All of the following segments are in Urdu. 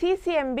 CCMB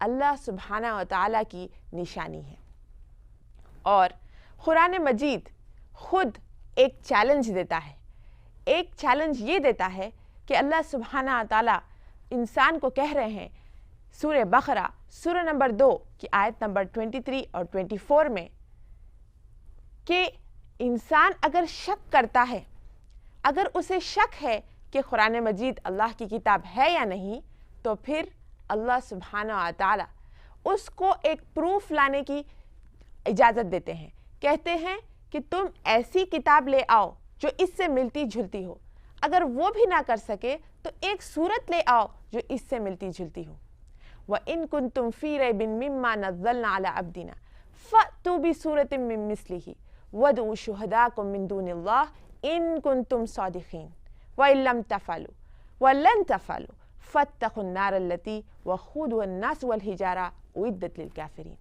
اللہ سبحانہ و تعالیٰ کی نشانی ہے۔ اور قرآن مجید خود ایک چیلنج دیتا ہے، ایک چیلنج یہ دیتا ہے کہ اللہ سبحانہ و تعالیٰ انسان کو کہہ رہے ہیں سورہ بقرہ سورہ نمبر 2 کی آیت نمبر 23 اور 24 میں کہ انسان اگر شک کرتا ہے، اگر اسے شک ہے کہ قرآن مجید اللہ کی کتاب ہے یا نہیں، تو پھر اللہ سبحانہ و تعالیٰ اس کو ایک پروف لانے کی اجازت دیتے ہیں، کہتے ہیں کہ تم ایسی کتاب لے آؤ جو اس سے ملتی جھلتی ہو، اگر وہ بھی نہ کر سکے تو ایک سورت لے آؤ جو اس سے ملتی جھلتی ہو۔ وَإِن كُنتُمْ فِي رَيْبٍ مِّمَّا نَزَّلْنَا عَلَىٰ عَبْدِنَا فَأْتُوا بِسُورَةٍ مِّن مِّثْلِهِ وَادْعُوا شُهَدَاءَكُم مِّن دُونِ اللَّهِ إِن كُنتُمْ صَادِقِينَ وَإِن لَّمْ تَفْعَلُوا وَلَن تَفْعَلُوا فَاتَّقُوا النَّارَ الَّتِي وَقُودُهَا النَّاسُ وَالْحِجَارَةُ أُعِدَّتْ لِلْكَافِرِينَ۔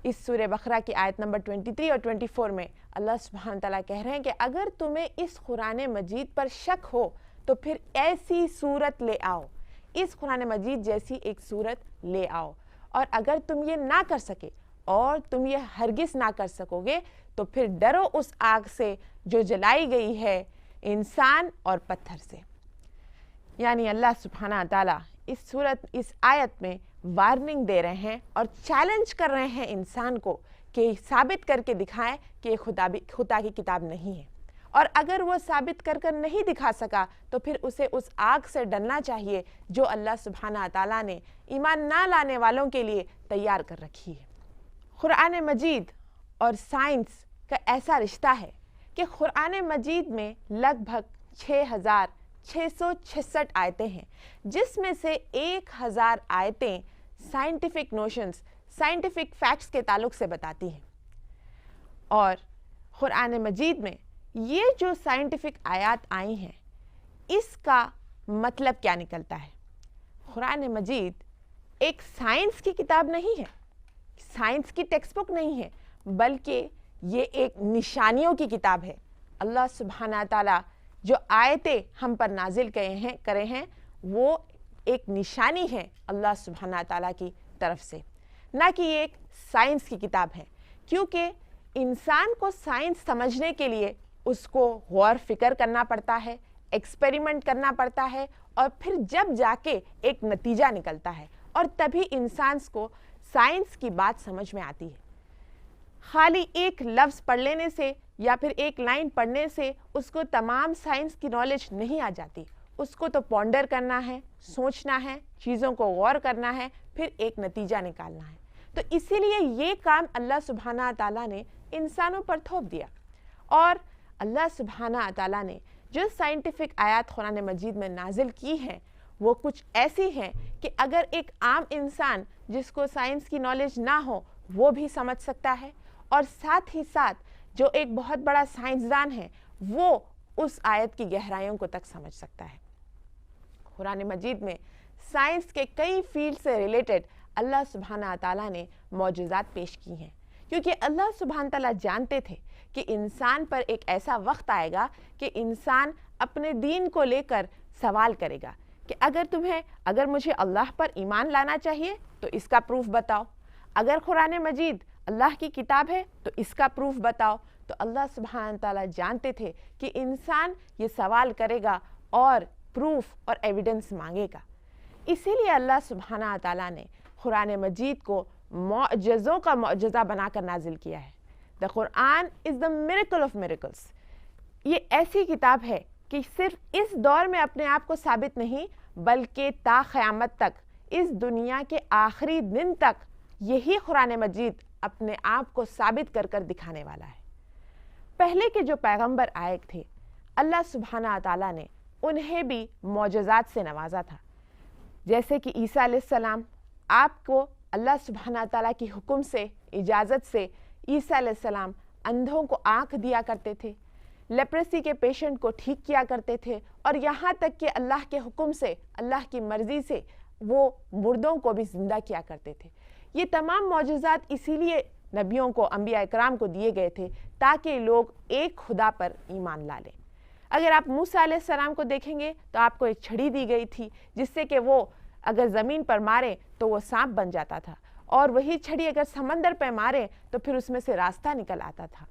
اس سورہ بقرہ کی آیت نمبر 23 اور 24 میں اللہ سبحانہ تعالیٰ کہہ رہے ہیں کہ اگر تمہیں اس قرآن مجید پر شک ہو تو پھر ایسی سورت لے آؤ، اس قرآن مجید جیسی ایک سورت لے آؤ، اور اگر تم یہ نہ کر سکے اور تم یہ ہرگز نہ کر سکو گے تو پھر ڈرو اس آگ سے جو جلائی گئی ہے انسان اور پتھر سے۔ یعنی اللہ سبحانہ تعالیٰ اس آیت میں وارننگ دے رہے ہیں اور چیلنج کر رہے ہیں انسان کو کہ ثابت کر کے دکھائیں کہ یہ خدا کی کتاب نہیں ہے، اور اگر وہ ثابت کر نہیں دکھا سکا تو پھر اسے اس آگ سے ڈرنا چاہیے جو اللہ سبحانہ تعالیٰ نے ایمان نہ لانے والوں کے لیے تیار کر رکھی ہے۔ قرآن مجید اور سائنس کا ایسا رشتہ ہے کہ قرآن مجید میں لگ بھگ 6666 آیتیں ہیں، جس میں سے 1000 آیتیں سائنٹیفک نوشنز، سائنٹیفک فیکٹس کے تعلق سے بتاتی ہیں۔ اور قرآن مجید میں یہ جو سائنٹیفک آیات آئی ہیں اس کا مطلب کیا نکلتا ہے؟ قرآن مجید ایک سائنس کی کتاب نہیں ہے، سائنس کی ٹیکسٹ بک نہیں ہے، بلکہ یہ ایک نشانیوں کی کتاب ہے۔ اللہ سبحانہ تعالیٰ جو آیتیں ہم پر نازل کرے ہیں وہ ایک نشانی ہے اللہ سبحانہ تعالیٰ کی طرف سے، نہ کہ یہ ایک سائنس کی کتاب ہے، کیونکہ انسان کو سائنس سمجھنے کے لیے اس کو غور فکر کرنا پڑتا ہے، ایکسپیریمنٹ کرنا پڑتا ہے، اور پھر جب جا کے ایک نتیجہ نکلتا ہے اور تبھی انسان کو سائنس کی بات سمجھ میں آتی ہے۔ خالی ایک لفظ پڑھ لینے سے یا پھر ایک لائن پڑھنے سے اس کو تمام سائنس کی نالج نہیں آ جاتی، اس کو تو پونڈر کرنا ہے، سوچنا ہے، چیزوں کو غور کرنا ہے، پھر ایک نتیجہ نکالنا ہے۔ تو اسی لیے یہ کام اللہ سبحانہ تعالیٰ نے انسانوں پر تھوپ دیا، اور اللہ سبحانہ تعالیٰ نے جو سائنٹیفک آیات قرآن مجید میں نازل کی ہیں وہ کچھ ایسی ہیں کہ اگر ایک عام انسان جس کو سائنس کی نالج نہ ہو وہ بھی سمجھ سکتا ہے، اور ساتھ ہی ساتھ جو ایک بہت بڑا سائنسدان ہے وہ اس آیت کی گہرائیوں کو تک سمجھ سکتا ہے۔ قرآن مجید میں سائنس کے کئی فیلڈ سے ریلیٹڈ اللہ سبحانہ تعالیٰ نے معجزات پیش کی ہیں، کیونکہ اللہ سبحانہ تعالیٰ جانتے تھے کہ انسان پر ایک ایسا وقت آئے گا کہ انسان اپنے دین کو لے کر سوال کرے گا کہ اگر مجھے اللہ پر ایمان لانا چاہیے تو اس کا پروف بتاؤ، اگر قرآن مجید اللہ کی کتاب ہے تو اس کا پروف بتاؤ۔ تو اللہ سبحانہ تعالیٰ جانتے تھے کہ انسان یہ سوال کرے گا اور پروف اور ایویڈنس مانگے گا، اسی لیے اللہ سبحانہ تعالیٰ نے قرآن مجید کو معجزوں کا معجزہ بنا کر نازل کیا ہے۔ The Quran is the miracle of miracles۔ یہ ایسی کتاب ہے کہ صرف اس دور میں اپنے آپ کو ثابت نہیں بلکہ تا قیامت تک، اس دنیا کے آخری دن تک یہی قرآن مجید اپنے آپ کو ثابت کر کر دکھانے والا ہے۔ پہلے کے جو پیغمبر آئے تھے اللہ سبحانہ تعالیٰ نے انہیں بھی معجزات سے نوازا تھا، جیسے کہ عیسیٰ علیہ السلام، آپ کو اللہ سبحانہ تعالیٰ کی حکم سے، اجازت سے عیسیٰ علیہ السلام اندھوں کو آنکھ دیا کرتے تھے، لیپریسی کے پیشنٹ کو ٹھیک کیا کرتے تھے، اور یہاں تک کہ اللہ کے حکم سے، اللہ کی مرضی سے وہ مردوں کو بھی زندہ کیا کرتے تھے۔ یہ تمام معجزات اسی لیے نبیوں کو، انبیاء اکرام کو دیے گئے تھے تاکہ لوگ ایک خدا پر ایمان لا لیں۔ اگر آپ موسیٰ علیہ السلام کو دیکھیں گے تو آپ کو ایک چھڑی دی گئی تھی جس سے کہ وہ اگر زمین پر مارے تو وہ سانپ بن جاتا تھا، اور وہی چھڑی اگر سمندر پہ مارے تو پھر اس میں سے راستہ نکل آتا تھا۔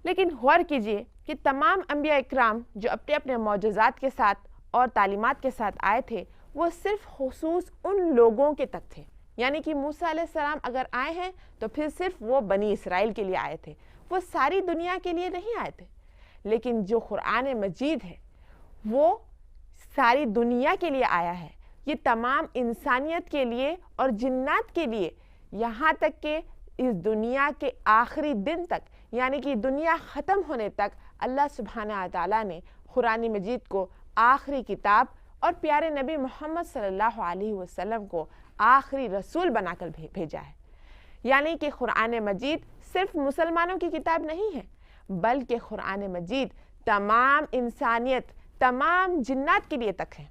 لیکن غور کیجئے کہ تمام انبیاء اکرام جو اپنے اپنے معجزات کے ساتھ اور تعلیمات کے ساتھ آئے تھے، وہ صرف خصوص ان لوگوں کے تک تھے، یعنی کہ موسیٰ علیہ السلام اگر آئے ہیں تو پھر صرف وہ بنی اسرائیل کے لیے آئے تھے، وہ ساری دنیا کے لیے نہیں آئے تھے۔ لیکن جو قرآن مجید ہے وہ ساری دنیا کے لیے آیا ہے، یہ تمام انسانیت کے لیے اور جنات کے لیے، یہاں تک کہ اس دنیا کے آخری دن تک، یعنی کہ دنیا ختم ہونے تک اللہ سبحانہ تعالیٰ نے قرآن مجید کو آخری کتاب اور پیارے نبی محمد صلی اللہ علیہ وسلم کو آخری رسول بنا کر بھیجا ہے۔ یعنی کہ قرآن مجید صرف مسلمانوں کی کتاب نہیں ہے، بلکہ قرآن مجید تمام انسانیت، تمام جنات کے لیے تک ہے۔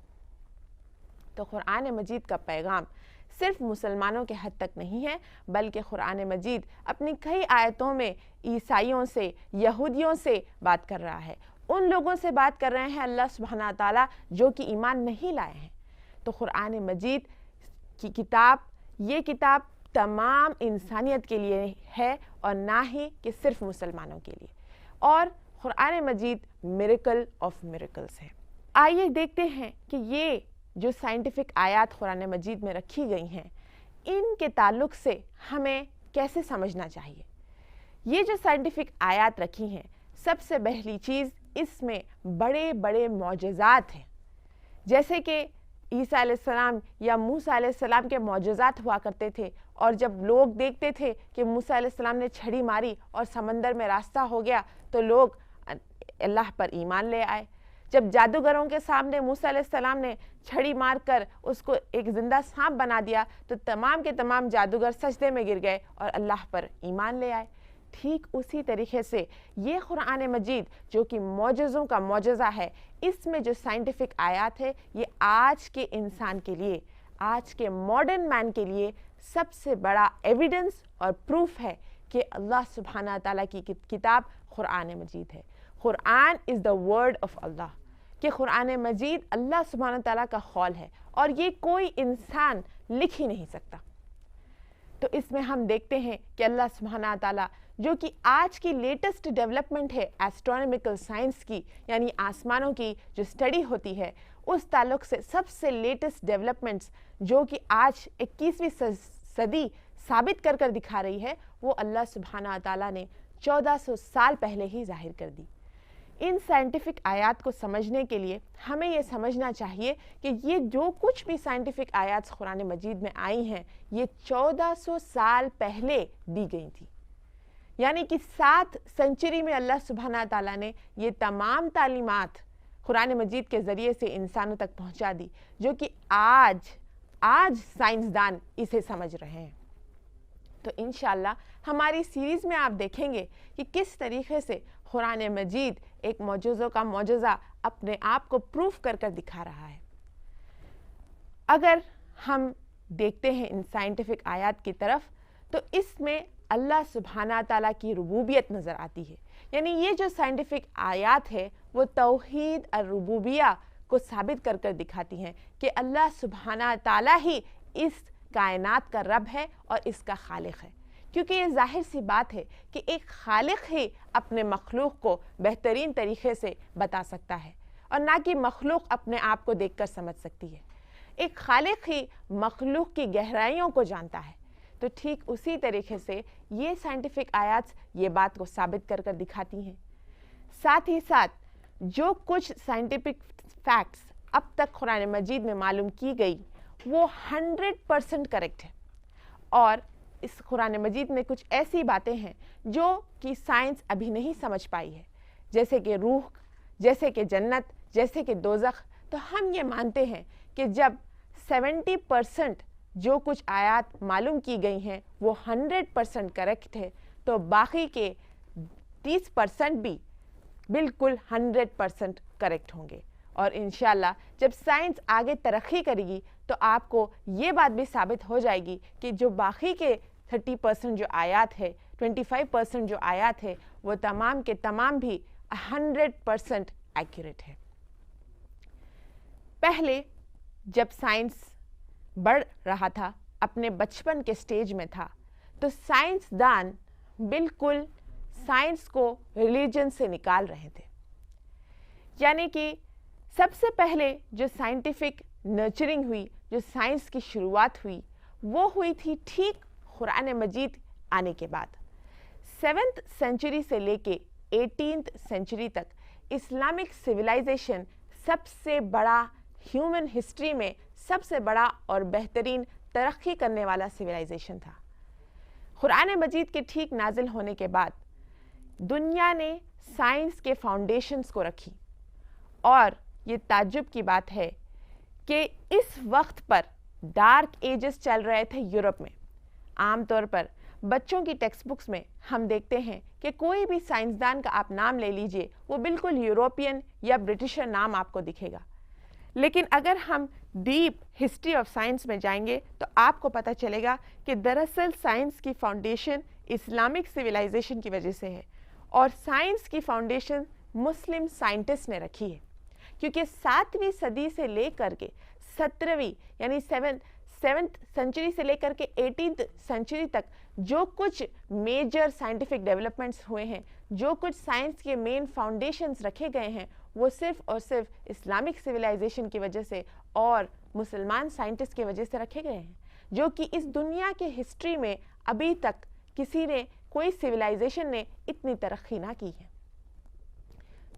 تو قرآن مجید کا پیغام صرف مسلمانوں کے حد تک نہیں ہے، بلکہ قرآن مجید اپنی کئی آیتوں میں عیسائیوں سے، یہودیوں سے بات کر رہا ہے، ان لوگوں سے بات کر رہے ہیں اللہ سبحانہ تعالیٰ جو کہ ایمان نہیں لائے ہیں۔ تو قرآن مجید کی کتاب، یہ کتاب تمام انسانیت کے لیے ہے اور نہ ہی کہ صرف مسلمانوں کے لیے، اور قرآن مجید میریکل آف میریکلز ہے۔ آئیے دیکھتے ہیں کہ یہ جو سائنٹیفک آیات قرآن مجید میں رکھی گئی ہیں، ان کے تعلق سے ہمیں کیسے سمجھنا چاہیے۔ یہ جو سائنٹیفک آیات رکھی ہیں، سب سے پہلی چیز اس میں بڑے بڑے معجزات ہیں، جیسے کہ عیسیٰ علیہ السلام یا موسیٰ علیہ السلام کے معجزات ہوا کرتے تھے، اور جب لوگ دیکھتے تھے کہ موسیٰ علیہ السلام نے چھڑی ماری اور سمندر میں راستہ ہو گیا تو لوگ اللہ پر ایمان لے آئے۔ جب جادوگروں کے سامنے موسیٰ علیہ السلام نے چھڑی مار کر اس کو ایک زندہ سانپ بنا دیا تو تمام کے تمام جادوگر سجدے میں گر گئے اور اللہ پر ایمان لے آئے۔ ٹھیک اسی طریقے سے یہ قرآن مجید جو کہ معجزوں کا معجزہ ہے، اس میں جو سائنٹیفک آیات ہے، یہ آج کے انسان کے لیے، آج کے ماڈرن مین کے لیے سب سے بڑا ایویڈنس اور پروف ہے کہ اللہ سبحانہ تعالیٰ کی کتاب قرآن مجید ہے۔ قرآن از دا ورڈ آف اللہ، کہ قرآن مجید اللہ سبحانہ تعالیٰ کا قول ہے، اور یہ کوئی انسان لکھ ہی نہیں سکتا۔ تو اس میں ہم دیکھتے ہیں کہ اللہ سبحانہ تعالیٰ جو کہ آج کی لیٹسٹ ڈیولپمنٹ ہے ایسٹرونومیکل سائنس کی، یعنی آسمانوں کی جو اسٹڈی ہوتی ہے، اس تعلق سے سب سے لیٹسٹ ڈیولپمنٹس جو کہ آج 21ویں صدی ثابت کر دکھا رہی ہے، وہ اللہ سبحانہ تعالیٰ نے 1400 سال پہلے ہی ظاہر کر دی۔ ان سائنٹیفک آیات کو سمجھنے کے لیے ہمیں یہ سمجھنا چاہیے کہ یہ جو کچھ بھی سائنٹیفک آیات قرآن مجید میں آئی ہیں، یہ 1400 سال پہلے دی گئی تھی، یعنی کہ 7 سنچری میں اللہ سبحانہ تعالیٰ نے یہ تمام تعلیمات قرآن مجید کے ذریعے سے انسانوں تک پہنچا دی، جو کہ آج سائنسدان اسے سمجھ رہے ہیں۔ تو انشاءاللہ ہماری سیریز میں آپ دیکھیں گے کہ کس طریقے سے قرآن مجید ایک معجزوں کا معجزہ اپنے آپ کو پروف کر دکھا رہا ہے۔ اگر ہم دیکھتے ہیں ان سائنٹیفک آیات کی طرف، تو اس میں اللہ سبحانہ تعالیٰ کی ربوبیت نظر آتی ہے، یعنی یہ جو سائنٹیفک آیات ہے وہ توحید الربوبیہ کو ثابت کر دکھاتی ہیں کہ اللہ سبحانہ تعالیٰ ہی اس کائنات کا رب ہے اور اس کا خالق ہے، کیونکہ یہ ظاہر سی بات ہے کہ ایک خالق ہی اپنے مخلوق کو بہترین طریقے سے بتا سکتا ہے، اور نہ کہ مخلوق اپنے آپ کو دیکھ کر سمجھ سکتی ہے۔ ایک خالق ہی مخلوق کی گہرائیوں کو جانتا ہے۔ تو ٹھیک اسی طریقے سے یہ سائنٹیفک آیات یہ بات کو ثابت کر دکھاتی ہیں۔ ساتھ ہی ساتھ جو کچھ سائنٹیفک فیکٹس اب تک قرآن مجید میں معلوم کی گئی وہ 100% کریکٹ ہے، اور اس قرآن مجید میں کچھ ایسی باتیں ہیں جو کہ سائنس ابھی نہیں سمجھ پائی ہے، جیسے کہ روح، جیسے کہ جنت، جیسے کہ دوزخ۔ تو ہم یہ مانتے ہیں کہ جب 70% جو کچھ آیات معلوم کی گئی ہیں وہ 100% کریکٹ ہے، تو باقی کے 30% بھی بالکل 100% کریکٹ ہوں گے۔ اور انشاءاللہ جب سائنس آگے ترقی کرے گی تو آپ کو یہ بات بھی ثابت ہو جائے گی کہ جو باقی کے 30% جو آیات ہے، 25% جو آیات ہے، وہ تمام کے تمام بھی 100% ایکوریٹ ہے۔ پہلے جب سائنس بڑھ رہا تھا، اپنے بچپن کے سٹیج میں تھا، تو سائنسدان بالکل سائنس کو ریلیجن سے نکال رہے تھے. یعنی کہ سب سے پہلے جو سائنٹیفک نرچرنگ ہوئی، جو سائنس کی شروعات ہوئی، وہ ہوئی تھی ٹھیک قرآن مجید آنے کے بعد. 7th سینچری سے لے کے 18th سینچری تک اسلامک سویلائزیشن سب سے بڑا ہیومن ہسٹری میں سب سے بڑا اور بہترین ترقی کرنے والا سویلائزیشن تھا. قرآن مجید کے ٹھیک نازل ہونے کے بعد دنیا نے سائنس کے فاؤنڈیشنز کو رکھی، اور یہ تعجب کی بات ہے کہ اس وقت پر ڈارک ایجز چل رہے تھے یورپ میں. عام طور پر بچوں کی ٹیکسٹ بکس میں ہم دیکھتے ہیں کہ کوئی بھی سائنسدان کا آپ نام لے لیجئے، وہ بالکل یوروپین یا برٹشر نام آپ کو دکھے گا. لیکن اگر ہم ڈیپ ہسٹری آف سائنس میں جائیں گے تو آپ کو پتہ چلے گا کہ دراصل سائنس کی فاؤنڈیشن اسلامک سویلائزیشن کی وجہ سے ہے، اور سائنس کی فاؤنڈیشن مسلم سائنٹسٹ نے رکھی ہے. کیونکہ 7ویں صدی سے لے کر کے 17ویں یعنی 7th سینچری سے لے کر کے 18th سینچری تک جو کچھ میجر سائنٹیفک ڈیولپمنٹس ہوئے ہیں، جو کچھ سائنس کے مین فاؤنڈیشنز رکھے گئے ہیں، وہ صرف اور صرف اسلامک سویلائزیشن کی وجہ سے اور مسلمان سائنٹسٹ کی وجہ سے رکھے گئے ہیں، جو کہ اس دنیا کے ہسٹری میں ابھی تک کسی نے، کوئی سویلائزیشن نے اتنی ترقی نہ کی ہے.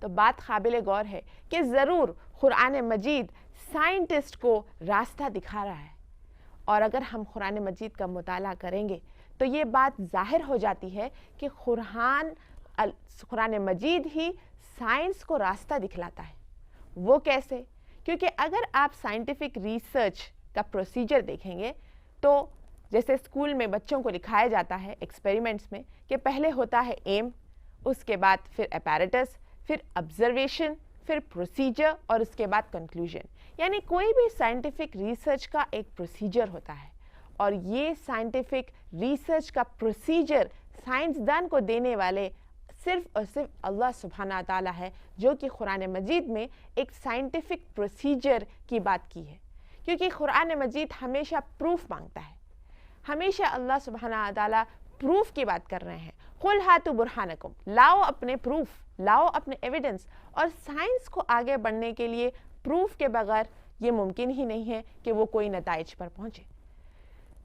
تو بات قابل غور ہے کہ ضرور قرآن مجید سائنٹسٹ کو راستہ دکھا رہا ہے، اور اگر ہم قرآن مجید کا مطالعہ کریں گے تو یہ بات ظاہر ہو جاتی ہے کہ قرآن مجید ہی سائنس کو راستہ دکھلاتا ہے. وہ کیسے؟ کیونکہ اگر آپ سائنٹیفک ریسرچ کا پروسیجر دیکھیں گے تو جیسے اسکول میں بچوں کو لکھایا جاتا ہے ایکسپیریمنٹس میں کہ پہلے ہوتا ہے ایم، اس کے بعد پھر اپیریٹس، پھر آبزرویشن، پھر پروسیجر، اور اس کے بعد کنکلوژن. یعنی کوئی بھی سائنٹیفک ریسرچ کا ایک پروسیجر ہوتا ہے، اور یہ سائنٹیفک ریسرچ کا پروسیجر سائنسدان کو دینے والے صرف اور صرف اللہ سبحانہ تعالیٰ ہے، جو کہ قرآن مجید میں ایک سائنٹیفک پروسیجر کی بات کی ہے. کیونکہ قرآن مجید ہمیشہ پروف مانگتا ہے، ہمیشہ اللہ سبحانہ تعالیٰ پروف کی بات کر رہے ہیں. قُلْ هَاتُوا بُرْهَانَكُمْ، لاؤ اپنے پروف، لاؤ اپنے ایویڈنس. اور سائنس کو آگے بڑھنے کے لیے پروف کے بغیر یہ ممکن ہی نہیں ہے کہ وہ کوئی نتائج پر پہنچے.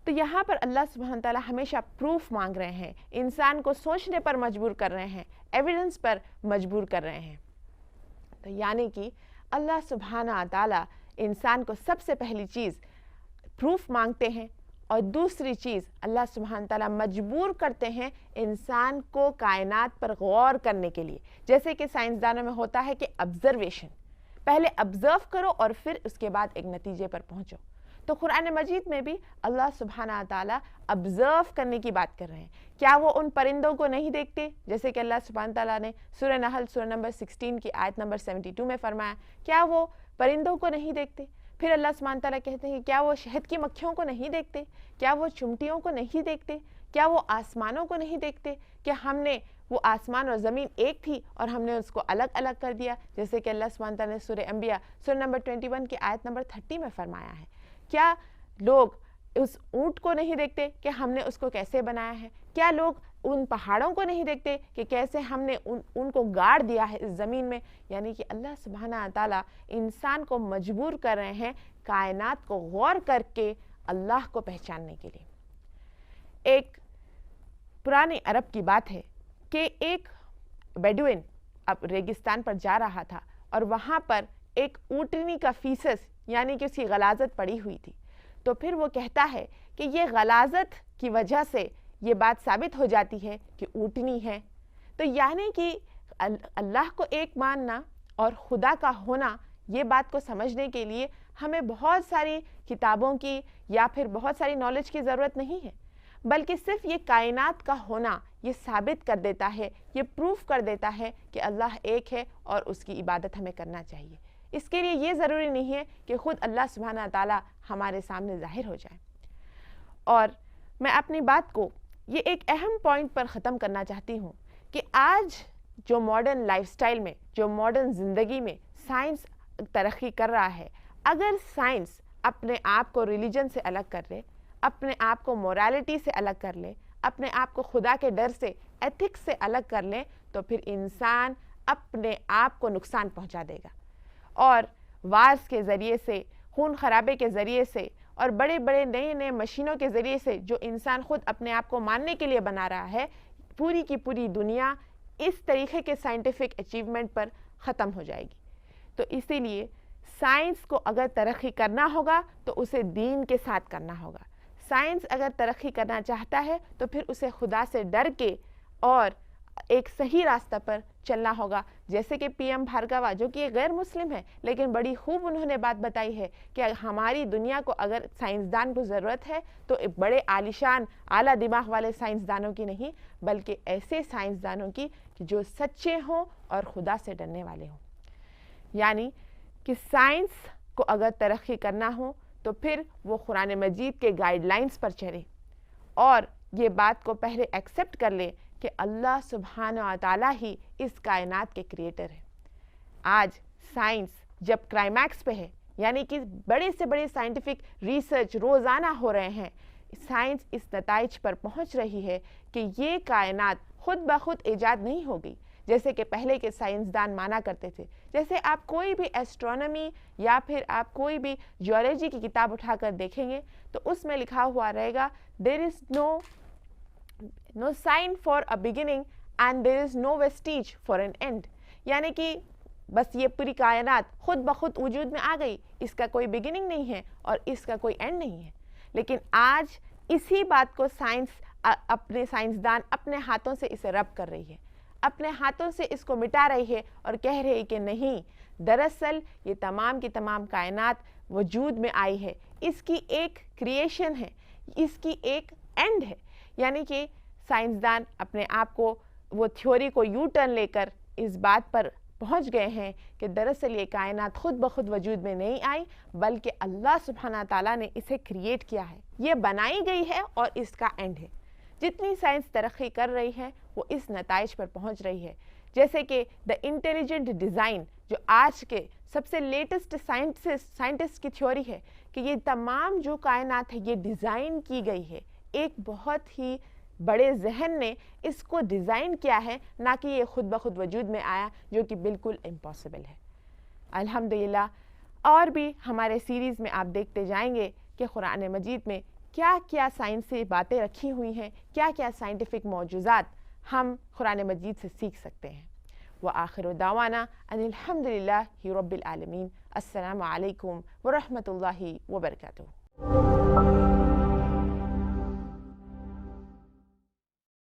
تو یہاں پر اللہ سبحانہ تعالیٰ ہمیشہ پروف مانگ رہے ہیں، انسان کو سوچنے پر مجبور کر رہے ہیں، ایویڈنس پر مجبور کر رہے ہیں. تو یعنی کہ اللہ سبحانہ تعالیٰ انسان کو سب سے پہلی چیز پروف مانگتے ہیں، اور دوسری چیز اللہ سبحانہ تعالیٰ مجبور کرتے ہیں انسان کو کائنات پر غور کرنے کے لیے. جیسے کہ سائنسدانوں میں ہوتا ہے کہ آبزرویشن، پہلے آبزرو کرو اور پھر اس کے بعد ایک نتیجے پر پہنچو. تو قرآن مجید میں بھی اللہ سبحانہ تعالیٰ آبزرو کرنے کی بات کر رہے ہیں. کیا وہ ان پرندوں کو نہیں دیکھتے؟ جیسے کہ اللہ سبحانہ تعالیٰ نے سورہ نحل سورہ نمبر 16 کی آیت نمبر 72 میں فرمایا، کیا وہ پرندوں کو نہیں دیکھتے؟ پھر اللہ سبحانہ تعالیٰ کہتے ہیں کیا وہ شہد کی مکھیوں کو نہیں دیکھتے؟ کیا وہ چمٹیوں کو نہیں دیکھتے؟ کیا وہ آسمانوں کو نہیں دیکھتے کہ ہم نے وہ آسمان اور زمین ایک تھی اور ہم نے اس کو الگ الگ کر دیا؟ جیسے کہ اللہ سبحانہ تعالیٰ نے سورہ انبیاء سورہ نمبر 21 کی آیت نمبر 30 میں فرمایا ہے. کیا لوگ اس اونٹ کو نہیں دیکھتے کہ ہم نے اس کو کیسے بنایا ہے؟ کیا لوگ ان پہاڑوں کو نہیں دیکھتے کہ کیسے ہم نے ان کو گاڑ دیا ہے اس زمین میں؟ یعنی کہ اللہ سبحانہ تعالیٰ انسان کو مجبور کر رہے ہیں کائنات کو غور کر کے اللہ کو پہچاننے کے لیے. ایک پرانے عرب کی بات ہے کہ ایک بیڈوین اب ریگستان پر جا رہا تھا، اور وہاں پر ایک اونٹنی کا فیسس یعنی کہ اس کی غلاظت پڑی ہوئی تھی. تو پھر وہ کہتا ہے کہ یہ غلاظت کی وجہ سے یہ بات ثابت ہو جاتی ہے کہ اونٹنی ہے. تو یعنی کہ اللہ کو ایک ماننا اور خدا کا ہونا، یہ بات کو سمجھنے کے لیے ہمیں بہت ساری کتابوں کی یا پھر بہت ساری نالج کی ضرورت نہیں ہے، بلکہ صرف یہ کائنات کا ہونا یہ ثابت کر دیتا ہے، یہ پروف کر دیتا ہے کہ اللہ ایک ہے اور اس کی عبادت ہمیں کرنا چاہیے. اس کے لیے یہ ضروری نہیں ہے کہ خود اللہ سبحانہ تعالیٰ ہمارے سامنے ظاہر ہو جائے. اور میں اپنی بات کو یہ ایک اہم پوائنٹ پر ختم کرنا چاہتی ہوں کہ آج جو ماڈرن لائف سٹائل میں، جو ماڈرن زندگی میں سائنس ترقی کر رہا ہے، اگر سائنس اپنے آپ کو ریلیجن سے الگ کر لے، اپنے آپ کو مورالٹی سے الگ کر لے، اپنے آپ کو خدا کے ڈر سے، ایتھکس سے الگ کر لیں، تو پھر انسان اپنے آپ کو نقصان پہنچا دے گا، اور وارز کے ذریعے سے، خون خرابے کے ذریعے سے، اور بڑے بڑے نئے نئے مشینوں کے ذریعے سے جو انسان خود اپنے آپ کو ماننے کے لیے بنا رہا ہے، پوری کی پوری دنیا اس طریقے کے سائنٹیفک اچیومنٹ پر ختم ہو جائے گی۔ تو اسی لیے سائنس کو اگر ترقی کرنا ہوگا تو اسے دین کے ساتھ کرنا ہوگا۔ سائنس اگر ترقی کرنا چاہتا ہے تو پھر اسے خدا سے ڈر کے اور ایک صحیح راستہ پر چلنا ہوگا، جیسے کہ پی ایم بھارگوا جو کہ غیر مسلم ہے لیکن بڑی خوب انہوں نے بات بتائی ہے کہ ہماری دنیا کو اگر سائنسدان کو ضرورت ہے تو ایک بڑے عالیشان اعلیٰ دماغ والے سائنسدانوں کی نہیں، بلکہ ایسے سائنسدانوں کی جو سچے ہوں اور خدا سے ڈرنے والے ہوں۔ یعنی کہ سائنس کو اگر ترقی کرنا ہو تو پھر وہ قرآن مجید کے گائیڈ لائنز پر چلے اور یہ بات کو پہلے ایکسیپٹ کر لے کہ اللہ سبحانہ و تعالیٰ ہی اس کائنات کے کریٹر ہیں۔ آج سائنس جب کلائمیکس پہ ہے، یعنی کہ بڑے سے بڑے سائنٹیفک ریسرچ روزانہ ہو رہے ہیں، سائنس اس نتائج پر پہنچ رہی ہے کہ یہ کائنات خود بخود ایجاد نہیں ہو گئی جیسے کہ پہلے کے سائنسدان مانا کرتے تھے۔ جیسے آپ کوئی بھی ایسٹرونومی یا پھر آپ کوئی بھی جیولوجی کی کتاب اٹھا کر دیکھیں گے تو اس میں لکھا ہوا رہے گا there is no sign for a beginning and there is no vestige for an end، یعنی کہ بس یہ پوری کائنات خود بخود وجود میں آ گئی، اس کا کوئی بگننگ نہیں ہے اور اس کا کوئی اینڈ نہیں ہے۔ لیکن آج اسی بات کو اپنے سائنسدان اپنے ہاتھوں سے اسے رب کر رہی ہے، اپنے ہاتھوں سے اس کو مٹا رہی ہے اور کہہ رہی ہے کہ نہیں، دراصل یہ تمام کی تمام کائنات وجود میں آئی ہے، اس کی ایک کریشن ہے، اس کی ایک اینڈ ہے۔ یعنی کہ سائنسدان اپنے آپ کو وہ تھیوری کو یو ٹرن لے کر اس بات پر پہنچ گئے ہیں کہ دراصل یہ کائنات خود بخود وجود میں نہیں آئی، بلکہ اللہ سبحانہ تعالیٰ نے اسے کریٹ کیا ہے، یہ بنائی گئی ہے اور اس کا اینڈ ہے۔ جتنی سائنس ترقی کر رہی ہے وہ اس نتائج پر پہنچ رہی ہے، جیسے کہ دا انٹیلیجنٹ ڈیزائن جو آج کے سب سے لیٹسٹ سائنٹسٹ کی تھیوری ہے کہ یہ تمام جو کائنات ہے یہ ڈیزائن کی گئی ہے، ایک بہت ہی بڑے ذہن نے اس کو ڈیزائن کیا ہے، نہ کہ یہ خود بخود وجود میں آیا، جو کہ بالکل امپاسبل ہے۔ الحمدللہ اور بھی ہمارے سیریز میں آپ دیکھتے جائیں گے کہ قرآن مجید میں کیا کیا سائنسی باتیں رکھی ہوئی ہیں، کیا کیا سائنٹیفک معجزات ہم قرآن مجید سے سیکھ سکتے ہیں۔ وآخر دعوانا ان الحمدللہ رب العالمین۔ السلام علیکم ورحمۃ اللہ وبرکاتہ۔